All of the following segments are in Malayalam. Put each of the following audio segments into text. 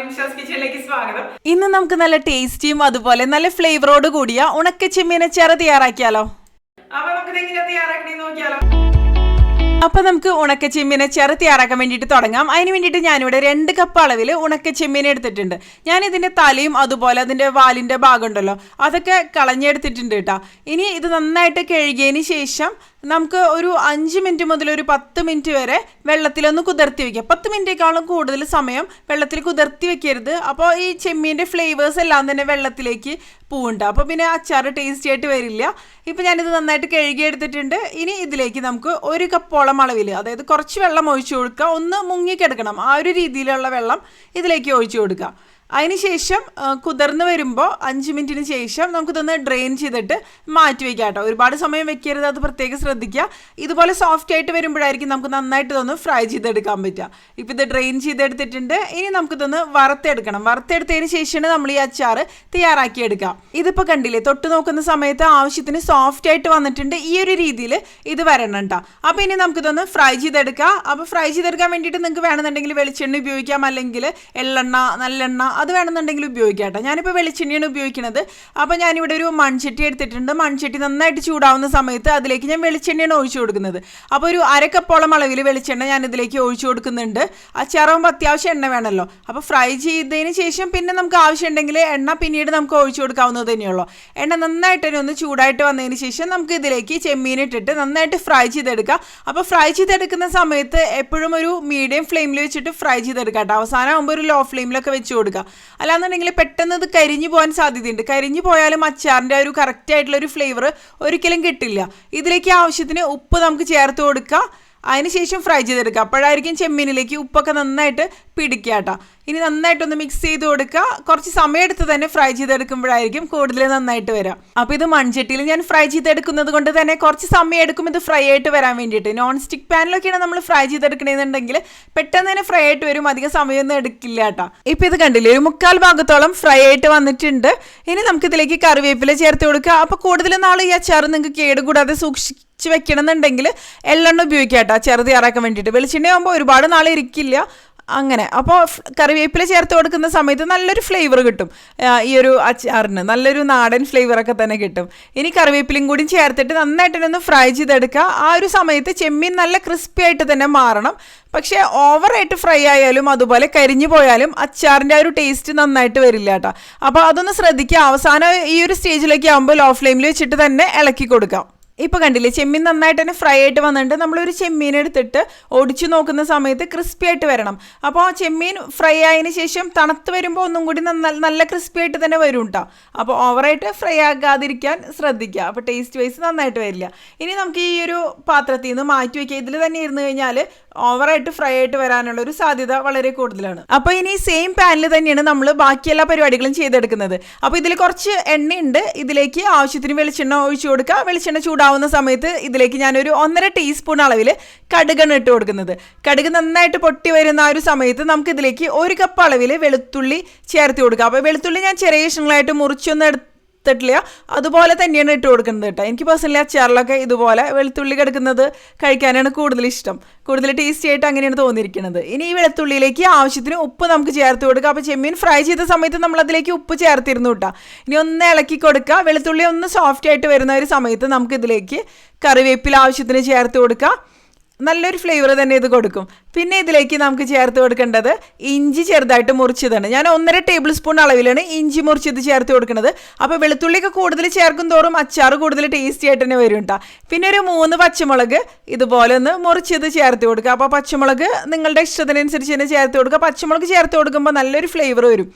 നിംഷാസ് കിച്ചണിലേക്ക് സ്വാഗതം. ഇന്ന് നമുക്ക് നല്ല ടേസ്റ്റിയും അതുപോലെ നല്ല ഫ്ലേവറോട് കൂടിയ ഉണക്ക ചെമ്മീനച്ചാറ് തയ്യാറാക്കിയാലോ? അപ്പൊ നമുക്ക് എങ്ങനെയാ തയ്യാറാക്കണേ നോക്കിയാലോ. അപ്പൊ നമുക്ക് ഉണക്ക ചെമ്മീനച്ചാറ് തയ്യാറാക്കാൻ വേണ്ടിയിട്ട് തുടങ്ങാം. അതിന് വേണ്ടിയിട്ട് ഞാനിവിടെ 2 കപ്പ് അളവിൽ ഉണക്ക ചെമ്മീൻ എടുത്തിട്ടുണ്ട്. ഞാൻ ഇതിന്റെ തലയും അതുപോലെ അതിന്റെ വാലിന്റെ ഭാഗം ഉണ്ടല്ലോ അതൊക്കെ കളഞ്ഞെടുത്തിട്ടുണ്ട് കേട്ടോ. ഇനി ഇത് നന്നായിട്ട് കഴുകിയതിന് ശേഷം നമുക്ക് ഒരു 5 മിനിറ്റ് മുതൽ ഒരു 10 മിനിറ്റ് വരെ വെള്ളത്തിലൊന്ന് കുതിർത്തി വെക്കാം. 10 മിനിറ്റേക്കാളും കൂടുതൽ സമയം വെള്ളത്തിൽ കുതിർത്തി വെക്കരുത്. അപ്പോൾ ഈ ചെമ്മീൻ്റെ ഫ്ലേവേഴ്സ് എല്ലാം തന്നെ വെള്ളത്തിലേക്ക് പോവുണ്ട്. അപ്പോൾ പിന്നെ അച്ചാറ് ടേസ്റ്റി ആയിട്ട് വരില്ല. ഇപ്പം ഞാനിത് നന്നായിട്ട് കഴുകിയെടുത്തിട്ടുണ്ട്. ഇനി ഇതിലേക്ക് നമുക്ക് 1 കപ്പോളം അളവിൽ, അതായത് കുറച്ച് വെള്ളം ഒഴിച്ചു കൊടുക്കുക. ഒന്ന് മുങ്ങിക്കിടക്കണം, ആ ഒരു രീതിയിലുള്ള വെള്ളം ഇതിലേക്ക് ഒഴിച്ചു കൊടുക്കുക. അതിനുശേഷം കുതിർന്ന് വരുമ്പോൾ 5 മിനിറ്റിന് ശേഷം നമുക്കിതൊന്ന് ഡ്രെയിൻ ചെയ്തിട്ട് മാറ്റി വയ്ക്കാം കേട്ടോ. ഒരുപാട് സമയം വെക്കരുത്, അത് പ്രത്യേകം ശ്രദ്ധിക്കുക. ഇതുപോലെ സോഫ്റ്റ് ആയിട്ട് വരുമ്പോഴായിരിക്കും നമുക്ക് നന്നായിട്ട് ഇതൊന്ന് ഫ്രൈ ചെയ്തെടുക്കാൻ പറ്റുക. ഇപ്പം ഇത് ഡ്രെയിൻ ചെയ്തെടുത്തിട്ടുണ്ട്. ഇനി നമുക്കിതൊന്ന് വറുത്തെടുക്കണം. വറുത്തെടുത്തതിന് ശേഷമാണ് നമ്മൾ ഈ അച്ചാറ് തയ്യാറാക്കിയെടുക്കാം. ഇതിപ്പോൾ കണ്ടില്ലേ, തൊട്ട് നോക്കുന്ന സമയത്ത് ആവശ്യത്തിന് സോഫ്റ്റ് ആയിട്ട് വന്നിട്ടുണ്ട്. ഈ ഒരു രീതിയിൽ ഇത് വരണം കേട്ടോ. അപ്പോൾ ഇനി നമുക്കിതൊന്ന് ഫ്രൈ ചെയ്തെടുക്കാം. അപ്പോൾ ഫ്രൈ ചെയ്തെടുക്കാൻ വേണ്ടിയിട്ട് നിങ്ങൾക്ക് വേണമെന്നുണ്ടെങ്കിൽ വെളിച്ചെണ്ണ ഉപയോഗിക്കാം, അല്ലെങ്കിൽ എള്ളെണ്ണ, നല്ലെണ്ണ അത് വേണമെന്നുണ്ടെങ്കിൽ ഉപയോഗിക്കാം കേട്ടോ. ഞാനിപ്പോൾ വെളിച്ചെണ്ണയാണ് ഉപയോഗിക്കുന്നത്. അപ്പോൾ ഞാനിവിടെ ഒരു മൺചട്ടി എടുത്തിട്ടുണ്ട്. മൺചട്ടി നന്നായിട്ട് ചൂടാവുന്ന സമയത്ത് അതിലേക്ക് ഞാൻ വെളിച്ചെണ്ണയാണ് ഒഴിച്ചു കൊടുക്കുന്നത്. അപ്പോൾ ഒരു 1/2 കപ്പോളം അളവിൽ വെളിച്ചെണ്ണ ഞാൻ ഇതിലേക്ക് ഒഴിച്ചു കൊടുക്കുന്നുണ്ട്. അച്ചാറാകുമ്പോൾ അത്യാവശ്യം എണ്ണ വേണമല്ലോ. അപ്പോൾ ഫ്രൈ ചെയ്തതിന് ശേഷം പിന്നെ നമുക്ക് ആവശ്യമുണ്ടെങ്കിൽ എണ്ണ പിന്നീട് നമുക്ക് ഒഴിച്ചു കൊടുക്കാവുന്നത് തന്നെയുള്ളൂ. എണ്ണ നന്നായിട്ട് ഒന്ന് ചൂടായിട്ട് വന്നതിന് ശേഷം നമുക്ക് ഇതിലേക്ക് ചെമ്മീൻ ഇട്ടിട്ട് നന്നായിട്ട് ഫ്രൈ ചെയ്തെടുക്കാം. അപ്പോൾ ഫ്രൈ ചെയ്തെടുക്കുന്ന സമയത്ത് എപ്പോഴും ഒരു മീഡിയം ഫ്ലെയിമിൽ വെച്ചിട്ട് ഫ്രൈ ചെയ്തെടുക്കാം കേട്ടോ. അവസാനം ആകുമ്പോൾ ഒരു ലോ ഫ്ലെയിമിലൊക്കെ വെച്ച് കൊടുക്കുക. അല്ലാന്നുണ്ടെങ്കിൽ പെട്ടെന്ന് ഇത് കരിഞ്ഞു പോകാൻ സാധ്യതയുണ്ട്. കരിഞ്ഞു പോയാലും അച്ചാറിൻ്റെ ഒരു കറക്റ്റ് ആയിട്ടുള്ള ഒരു ഫ്ലേവർ ഒരിക്കലും കിട്ടില്ല. ഇതിലേക്ക് ആവശ്യത്തിന് ഉപ്പ് നമുക്ക് ചേർത്ത് കൊടുക്കുക. അതിനുശേഷം ഫ്രൈ ചെയ്തെടുക്കുക. അപ്പോഴായിരിക്കും ചെമ്മീനിലേക്ക് ഉപ്പൊക്കെ നന്നായിട്ട് പിടിക്കുക കേട്ടോ. ഇനി നന്നായിട്ടൊന്ന് മിക്സ് ചെയ്ത് കൊടുക്കുക. കുറച്ച് സമയമെടുത്ത് തന്നെ ഫ്രൈ ചെയ്തെടുക്കുമ്പോഴായിരിക്കും കൂടുതൽ നന്നായിട്ട് വരാം. അപ്പോൾ ഇത് മൺചട്ടിയിൽ ഞാൻ ഫ്രൈ ചെയ്തെടുക്കുന്നത് കൊണ്ട് തന്നെ കുറച്ച് സമയം എടുക്കും ഇത് ഫ്രൈ ആയിട്ട് വരാൻ വേണ്ടിയിട്ട്. നോൺ സ്റ്റിക്ക് പാനിലൊക്കെയാണ് നമ്മൾ ഫ്രൈ ചെയ്തെടുക്കണമെന്നുണ്ടെങ്കിൽ പെട്ടെന്ന് തന്നെ ഫ്രൈ ആയിട്ട് വരും, അധികം സമയമൊന്നും എടുക്കില്ല കേട്ടോ. ഇപ്പോൾ ഇത് കണ്ടില്ലേ, ഒരു 1/4 ഭാഗത്തോളം ഫ്രൈ ആയിട്ട് വന്നിട്ടുണ്ട്. ഇനി നമുക്കിതിലേക്ക് കറിവേപ്പില ചേർത്ത് കൊടുക്കുക. അപ്പോൾ കൂടുതൽ നാൾ ഈ അച്ചാർ നിങ്ങൾക്ക് കേടുകൂടാതെ സൂക്ഷിച്ച് വെക്കണമെന്നുണ്ടെങ്കിൽ എള്ളെണ്ണ ഉപയോഗിക്കാം കേട്ടോ അച്ചാർ തയ്യാറാക്കാൻ വേണ്ടിയിട്ട്. വെളിച്ചെണ്ണ ആകുമ്പോൾ ഒരുപാട് നാൾ ഇരിക്കില്ല. അങ്ങനെ അപ്പോൾ കറിവേപ്പില ചേർത്ത് കൊടുക്കുന്ന സമയത്ത് നല്ലൊരു ഫ്ലേവർ കിട്ടും. ഈ ഒരു അച്ചാറിന് നല്ലൊരു നാടൻ ഫ്ലേവറൊക്കെ തന്നെ കിട്ടും. ഇനി കറിവേപ്പിലയും കൂടി ചേർത്തിട്ട് നന്നായിട്ടൊന്ന് ഫ്രൈ ചെയ്തെടുക്കുക. ആ ഒരു സമയത്ത് ചെമ്മീൻ നല്ല ക്രിസ്പി ആയിട്ട് തന്നെ മാറണം. പക്ഷേ ഓവറായിട്ട് ഫ്രൈ ആയാലും അതുപോലെ കരിഞ്ഞു പോയാലും അച്ചാറിൻ്റെ ആ ഒരു ടേസ്റ്റ് നന്നായിട്ട് വരില്ല കേട്ടോ. അപ്പോൾ അതൊന്ന് ശ്രദ്ധിക്കുക. അവസാനം ഈ ഒരു സ്റ്റേജിലേക്ക് ആകുമ്പോൾ ലോ ഫ്ലെയിമിൽ വെച്ചിട്ട് തന്നെ ഇളക്കി കൊടുക്കാം. ഇപ്പോൾ കണ്ടില്ലേ, ചെമ്മീൻ നന്നായിട്ട് തന്നെ ഫ്രൈ ആയിട്ട് വന്നിട്ട് നമ്മളൊരു ചെമ്മീൻ എടുത്തിട്ട് ഒടിച്ചു നോക്കുന്ന സമയത്ത് ക്രിസ്പി ആയിട്ട് വരണം. അപ്പോൾ ആ ചെമ്മീൻ ഫ്രൈ ആയതിനു ശേഷം തണുത്ത് വരുമ്പോൾ ഒന്നും കൂടി നല്ല ക്രിസ്പി ആയിട്ട് തന്നെ വരും കേട്ടോ. അപ്പോൾ ഓവറായിട്ട് ഫ്രൈ ആകാതിരിക്കാൻ ശ്രദ്ധിക്കുക. അപ്പോൾ ടേസ്റ്റ് വൈസ് നന്നായിട്ട് വരില്ല. ഇനി നമുക്ക് ഈ ഒരു പാത്രത്തിൽ നിന്ന് മാറ്റി വയ്ക്കുക. ഇതിൽ തന്നെ ഇരുന്ന് കഴിഞ്ഞാൽ ഓവറായിട്ട് ഫ്രൈ ആയിട്ട് വരാനുള്ള ഒരു സാധ്യത വളരെ കൂടുതലാണ്. അപ്പോൾ ഇനി സെയിം പാനിൽ തന്നെയാണ് നമ്മൾ ബാക്കി എല്ലാ പരിപാടികളും ചെയ്തെടുക്കുന്നത്. അപ്പോൾ ഇതിൽ കുറച്ച് എണ്ണയുണ്ട്. ഇതിലേക്ക് ആവശ്യത്തിന് വെളിച്ചെണ്ണ ഒഴിച്ചു കൊടുക്കുക. വെളിച്ചെണ്ണ ചൂടാവുന്ന സമയത്ത് ഇതിലേക്ക് ഞാനൊരു 1.5 ടീസ്പൂൺ അളവിൽ കടുകാണ് ഇട്ട് കൊടുക്കുന്നത്. കടുക് നന്നായിട്ട് പൊട്ടി വരുന്ന ആ ഒരു സമയത്ത് നമുക്കിതിലേക്ക് 1 കപ്പ് അളവിൽ വെളുത്തുള്ളി ചേർത്ത് കൊടുക്കുക. അപ്പോൾ വെളുത്തുള്ളി ഞാൻ ചെറിയ കഷ്ണങ്ങളായിട്ട് മുറിച്ചൊന്നും എടുത്തിട്ടില്ല, അതുപോലെ തന്നെയാണ് ഇട്ട് കൊടുക്കുന്നത് കേട്ടോ. എനിക്ക് പേഴ്സണലി അച്ചാറിലൊക്കെ ഇതുപോലെ വെളുത്തുള്ളി കിടക്കുന്നത് കഴിക്കാനാണ് കൂടുതൽ ഇഷ്ടം. കൂടുതൽ ടേസ്റ്റി ആയിട്ട് അങ്ങനെയാണ് തോന്നിയിരിക്കുന്നത്. ഇനി ഈ വെളുത്തുള്ളിയിലേക്ക് ആവശ്യത്തിന് ഉപ്പ് നമുക്ക് ചേർത്ത് കൊടുക്കുക. അപ്പോൾ ചെമ്മീൻ ഫ്രൈ ചെയ്ത സമയത്ത് നമ്മൾ അതിലേക്ക് ഉപ്പ് ചേർത്തിരുന്നു കേട്ടോ. ഇനി ഒന്ന് ഇളക്കി കൊടുക്കുക. വെളുത്തുള്ളി ഒന്ന് സോഫ്റ്റ് ആയിട്ട് വരുന്ന ഒരു സമയത്ത് നമുക്കിതിലേക്ക് കറിവേപ്പില ആവശ്യത്തിന് ചേർത്ത് കൊടുക്കുക. നല്ലൊരു ഫ്ലേവർ തന്നെ ഇത് കൊടുക്കും. പിന്നെ ഇതിലേക്ക് നമുക്ക് ചേർത്ത് കൊടുക്കേണ്ടത് ഇഞ്ചി ചെറുതായിട്ട് മുറിച്ചതാണ്. ഞാൻ 1.5 ടേബിൾ സ്പൂൺ അളവിലാണ് ഇഞ്ചി മുറിച്ചത് ചേർത്ത് കൊടുക്കുന്നത്. അപ്പോൾ വെളുത്തുള്ളിയൊക്കെ കൂടുതൽ ചേർക്കും തോറും അച്ചാർ കൂടുതൽ ടേസ്റ്റി ആയിട്ട് തന്നെ വരും കേട്ടോ. പിന്നെ ഒരു 3 പച്ചമുളക് ഇതുപോലെ ഒന്ന് മുറിച്ചത് ചേർത്ത് കൊടുക്കുക. അപ്പോൾ പച്ചമുളക് നിങ്ങളുടെ ഇഷ്ടത്തിനനുസരിച്ച് തന്നെ ചേർത്ത് കൊടുക്കുക. പച്ചമുളക് ചേർത്ത് കൊടുക്കുമ്പോൾ നല്ലൊരു ഫ്ലേവർ വരും.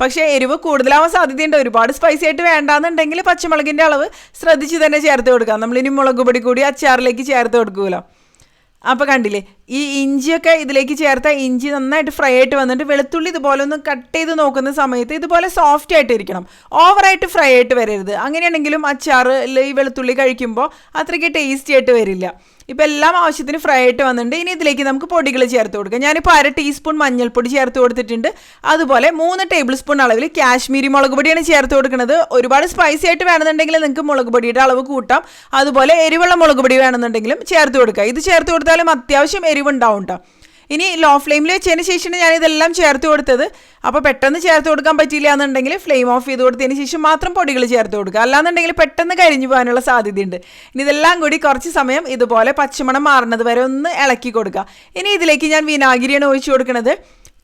പക്ഷേ എരിവ് കൂടുതലാവാൻ സാധ്യതയുണ്ട്. ഒരുപാട് സ്പൈസി ആയിട്ട് വേണ്ടാന്നുണ്ടെങ്കിൽ പച്ചമുളകിൻ്റെ അളവ് ശ്രദ്ധിച്ച് തന്നെ ചേർത്ത് കൊടുക്കാം. നമ്മളിനി മുളക് പൊടി കൂടി അച്ചാറിലേക്ക് ചേർത്ത് കൊടുക്കുമല്ലോ. അപ്പോൾ കണ്ടില്ലേ, ഈ ഇഞ്ചിയൊക്കെ ഇതിലേക്ക് ചേർത്താൽ ഇഞ്ചി നന്നായിട്ട് ഫ്രൈ ആയിട്ട് വന്നിട്ട് വെളുത്തുള്ളി ഇതുപോലെ ഒന്ന് കട്ട് ചെയ്ത് നോക്കുന്ന സമയത്ത് ഇതുപോലെ സോഫ്റ്റ് ആയിട്ട് ഇരിക്കണം. ഓവറായിട്ട് ഫ്രൈ ആയിട്ട് വരരുത്. അങ്ങനെയാണെങ്കിലും അച്ചാറിൽ ഈ വെളുത്തുള്ളി കഴിക്കുമ്പോൾ അത്രയ്ക്ക് ടേസ്റ്റി ആയിട്ട് വരില്ല. ഇപ്പോൾ എല്ലാം ആവശ്യത്തിന് ഫ്രൈ ആയിട്ട് വന്നിട്ടുണ്ട്. ഇനി ഇതിലേക്ക് നമുക്ക് പൊടികൾ ചേർത്ത് കൊടുക്കാം. ഞാനിപ്പോൾ 1/2 ടീസ്പൂൺ മഞ്ഞൾപ്പൊടി ചേർത്ത് കൊടുത്തിട്ടുണ്ട്. അതുപോലെ 3 ടേബിൾ സ്പൂൺ അളവിൽ കാശ്മീരി മുളക് പൊടിയാണ് ചേർത്ത് കൊടുക്കുന്നത്. ഒരുപാട് സ്പൈസി ആയിട്ട് വേണമെന്നുണ്ടെങ്കിൽ നിങ്ങൾക്ക് മുളക് പൊടിയുടെ അളവ് കൂട്ടാം. അതുപോലെ എരിവുള്ള മുളക് പൊടി വേണമെന്നുണ്ടെങ്കിലും ചേർത്ത് കൊടുക്കുക. ഇത് ചേർത്ത് കൊടുത്താലും അത്യാവശ്യം എരിവുണ്ടാവും കേട്ടോ. ഇനി ലോ ഫ്ലെയിമിൽ വെച്ചതിന് ശേഷമാണ് ഞാൻ ഇതെല്ലാം ചേർത്ത് കൊടുത്തത്. അപ്പോൾ പെട്ടെന്ന് ചേർത്ത് കൊടുക്കാൻ പറ്റില്ല എന്നുണ്ടെങ്കിൽ ഫ്ലെയിം ഓഫ് ചെയ്ത് കൊടുത്തതിന് ശേഷം മാത്രം പൊടികൾ ചേർത്ത് കൊടുക്കുക. അല്ലാന്നുണ്ടെങ്കിൽ പെട്ടെന്ന് കരിഞ്ഞു പോകാനുള്ള സാധ്യതയുണ്ട്. ഇനി ഇതെല്ലാം കൂടി കുറച്ച് സമയം ഇതുപോലെ പച്ചമണം മാറുന്നത് വരെ ഒന്ന് ഇളക്കി കൊടുക്കുക. ഇനി ഇതിലേക്ക് ഞാൻ വിനാഗിരിയാണ് ഒഴിച്ചു കൊടുക്കുന്നത്.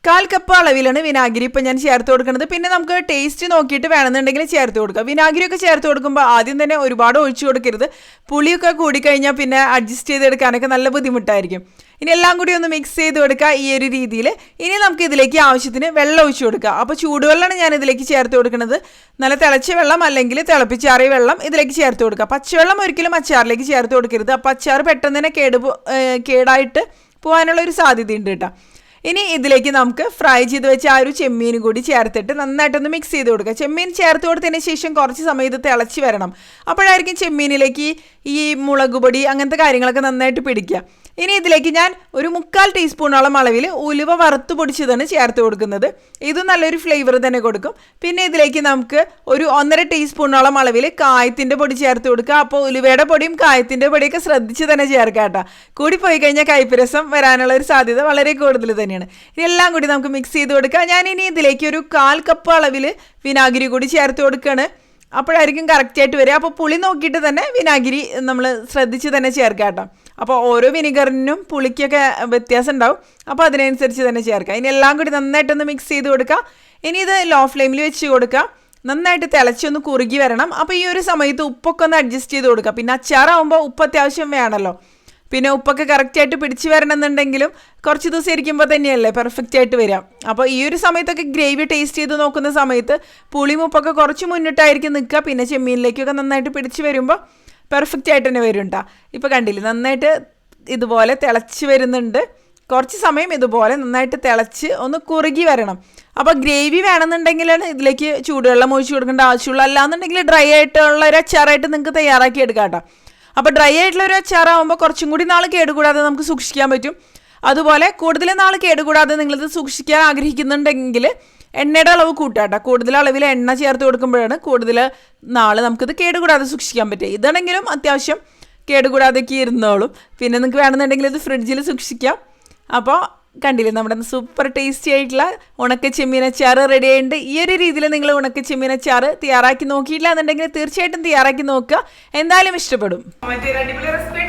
1/4 കപ്പ് അളവിലാണ് വിനാഗിരി ഇപ്പം ഞാൻ ചേർത്ത് കൊടുക്കുന്നത്. പിന്നെ നമുക്ക് ടേസ്റ്റ് നോക്കിയിട്ട് വേണമെന്നുണ്ടെങ്കിൽ ചേർത്ത് കൊടുക്കുക. വിനാഗിരിയൊക്കെ ചേർത്ത് കൊടുക്കുമ്പോൾ ആദ്യം തന്നെ ഒരുപാട് ഒഴിച്ചു കൊടുക്കരുത്. പുളിയൊക്കെ കൂടിക്കഴിഞ്ഞാൽ പിന്നെ അഡ്ജസ്റ്റ് ചെയ്തെടുക്കാനൊക്കെ നല്ല ബുദ്ധിമുട്ടായിരിക്കും. ഇനി എല്ലാം കൂടി ഒന്ന് മിക്സ് ചെയ്ത് കൊടുക്കുക ഈ ഒരു രീതിയിൽ. ഇനി നമുക്ക് ഇതിലേക്ക് ആവശ്യത്തിന് വെള്ളം ഒഴിച്ചു കൊടുക്കുക. അപ്പോൾ ചൂടുവെള്ളമാണ് ഞാൻ ഇതിലേക്ക് ചേർത്ത് കൊടുക്കുന്നത്. നല്ല തിളച്ച വെള്ളം അല്ലെങ്കിൽ തിളപ്പിച്ചാറിയ വെള്ളം ഇതിലേക്ക് ചേർത്ത് കൊടുക്കുക. പച്ചവെള്ളം ഒരിക്കലും അച്ചാറിലേക്ക് ചേർത്ത് കൊടുക്കരുത്. അപ്പോൾ അച്ചാർ പെട്ടെന്ന് തന്നെ കേടായിട്ട് പോകാനുള്ള ഒരു സാധ്യതയുണ്ട് കേട്ടോ. ഇനി ഇതിലേക്ക് നമുക്ക് ഫ്രൈ ചെയ്ത് വെച്ച ആ ഒരു ചെമ്മീൻ കൂടി ചേർത്തിട്ട് നന്നായിട്ടൊന്ന് മിക്സ് ചെയ്ത് കൊടുക്കുക. ചെമ്മീൻ ചേർത്ത് കൊടുത്തതിന് ശേഷം കുറച്ച് സമയം ഇത് തിളച്ച് വരണം. അപ്പോഴായിരിക്കും ചെമ്മീനിലേക്ക് ഈ മുളക് പൊടി അങ്ങനത്തെ കാര്യങ്ങളൊക്കെ നന്നായിട്ട് പിടിക്കുക. ഇനി ഇതിലേക്ക് ഞാൻ ഒരു 1/4 ടീസ്പൂണോളം അളവിൽ ഉലുവ വറുത്ത് പൊടിച്ചതാണ് ചേർത്ത് കൊടുക്കുന്നത്. ഇത് നല്ലൊരു ഫ്ലേവർ തന്നെ കൊടുക്കും. പിന്നെ ഇതിലേക്ക് നമുക്ക് ഒരു 1.5 ടീസ്പൂണോളം അളവിൽ കായത്തിൻ്റെ പൊടി ചേർത്ത് കൊടുക്കുക. അപ്പോൾ ഉലുവയുടെ പൊടിയും കായത്തിൻ്റെ പൊടിയൊക്കെ ശ്രദ്ധിച്ച് തന്നെ ചേർക്കാം കേട്ടോ. കൂടി പോയി കഴിഞ്ഞാൽ കയ്പ്പ് രസം വരാനുള്ള ഒരു സാധ്യത വളരെ കൂടുതൽ തന്നെയാണ്. ഇനി എല്ലാം കൂടി നമുക്ക് മിക്സ് ചെയ്ത് കൊടുക്കുക. ഞാനിനി ഇതിലേക്ക് ഒരു 1/4 കപ്പ് അളവിൽ വിനാഗിരി കൂടി ചേർത്ത് കൊടുക്കുകയാണ്. അപ്പോഴായിരിക്കും കറക്റ്റായിട്ട് വരിക. അപ്പോൾ പുളി നോക്കിയിട്ട് തന്നെ വിനാഗിരി നമ്മൾ ശ്രദ്ധിച്ച് തന്നെ ചേർക്കാം കേട്ടോ. അപ്പോൾ ഓരോ വിനിഗറിനും പുളിക്കൊക്കെ വ്യത്യാസം ഉണ്ടാവും. അപ്പോൾ അതിനനുസരിച്ച് തന്നെ ചേർക്കുക. ഇനി എല്ലാം കൂടി നന്നായിട്ടൊന്ന് മിക്സ് ചെയ്ത് കൊടുക്കുക. ഇനി ഇത് ലോ ഫ്ലെയിമിൽ വെച്ച് കൊടുക്കുക. നന്നായിട്ട് തിളച്ചൊന്ന് കുറുകി വരണം. അപ്പോൾ ഈ ഒരു സമയത്ത് ഉപ്പൊക്കെ ഒന്ന് അഡ്ജസ്റ്റ് ചെയ്ത് കൊടുക്കുക. പിന്നെ അച്ചാറാവുമ്പോൾ ഉപ്പ് അത്യാവശ്യം വേണമല്ലോ. പിന്നെ ഉപ്പൊക്കെ കറക്റ്റായിട്ട് പിടിച്ച് വരണമെന്നുണ്ടെങ്കിലും കുറച്ച് ദിവസം ഇരിക്കുമ്പോൾ തന്നെയല്ലേ പെർഫെക്റ്റ് ആയിട്ട് വരിക. അപ്പോൾ ഈ ഒരു സമയത്തൊക്കെ ഗ്രേവി ടേസ്റ്റ് ചെയ്ത് നോക്കുന്ന സമയത്ത് പുളിയും ഉപ്പൊക്കെ കുറച്ച് മുന്നിട്ടായിരിക്കും നിൽക്കുക. പിന്നെ ചെമ്മീനിലേക്കൊക്കെ നന്നായിട്ട് പിടിച്ച് വരുമ്പോൾ പെർഫെക്റ്റ് ആയിട്ട് തന്നെ വരും കേട്ടോ. ഇപ്പോൾ കണ്ടില്ലേ നന്നായിട്ട് ഇതുപോലെ തിളച്ച് വരുന്നുണ്ട്. കുറച്ച് സമയം ഇതുപോലെ നന്നായിട്ട് തിളച്ച് ഒന്ന് കുറുകി വരണം. അപ്പോൾ ഗ്രേവി വേണമെന്നുണ്ടെങ്കിലാണ് ഇതിലേക്ക് ചൂടുവെള്ളം ഒഴിച്ച് കൊടുക്കേണ്ട ആവശ്യമുള്ളൂ. അല്ലാന്നുണ്ടെങ്കിൽ ഡ്രൈ ആയിട്ടുള്ള ഒരു അച്ചാറായിട്ട് നിങ്ങൾക്ക് തയ്യാറാക്കി എടുക്കാം കേട്ടോ. അപ്പോൾ ഡ്രൈ ആയിട്ടുള്ള ഒരു അച്ചാറാകുമ്പോൾ കുറച്ചും കൂടി നാൾ കേടുകൂടാതെ നമുക്ക് സൂക്ഷിക്കാൻ പറ്റും. അതുപോലെ കൂടുതൽ നാൾ കേടുകൂടാതെ നിങ്ങളിത് സൂക്ഷിക്കാൻ ആഗ്രഹിക്കുന്നുണ്ടെങ്കിൽ എണ്ണയുടെ അളവ് കൂട്ടാട്ടോ. കൂടുതൽ അളവിൽ എണ്ണ ചേർത്ത് കൊടുക്കുമ്പോഴാണ് കൂടുതൽ നാൾ നമുക്കിത് കേടുകൂടാതെ സൂക്ഷിക്കാൻ പറ്റുക. ഇതാണെങ്കിലും അത്യാവശ്യം കേടുകൂടാതെയൊക്കെ ഇരുന്നോളും. പിന്നെ നിങ്ങൾക്ക് വേണമെന്നുണ്ടെങ്കിൽ ഇത് ഫ്രിഡ്ജിൽ സൂക്ഷിക്കാം. അപ്പോൾ കണ്ടില്ലേ നമ്മുടെ സൂപ്പർ ടേസ്റ്റി ആയിട്ടുള്ള ഉണക്ക ചെമ്മീനച്ചാറ് റെഡി ആയിട്ടുണ്ട്. ഈ ഒരു രീതിയിൽ നിങ്ങൾ ഉണക്ക ചെമ്മീനച്ചാറ് തയ്യാറാക്കി നോക്കിയില്ല എന്നുണ്ടെങ്കിൽ തീർച്ചയായിട്ടും തയ്യാറാക്കി നോക്കുക. എന്തായാലും ഇഷ്ടപ്പെടും. മറ്റേ അടിപൊളി റെസിപ്പി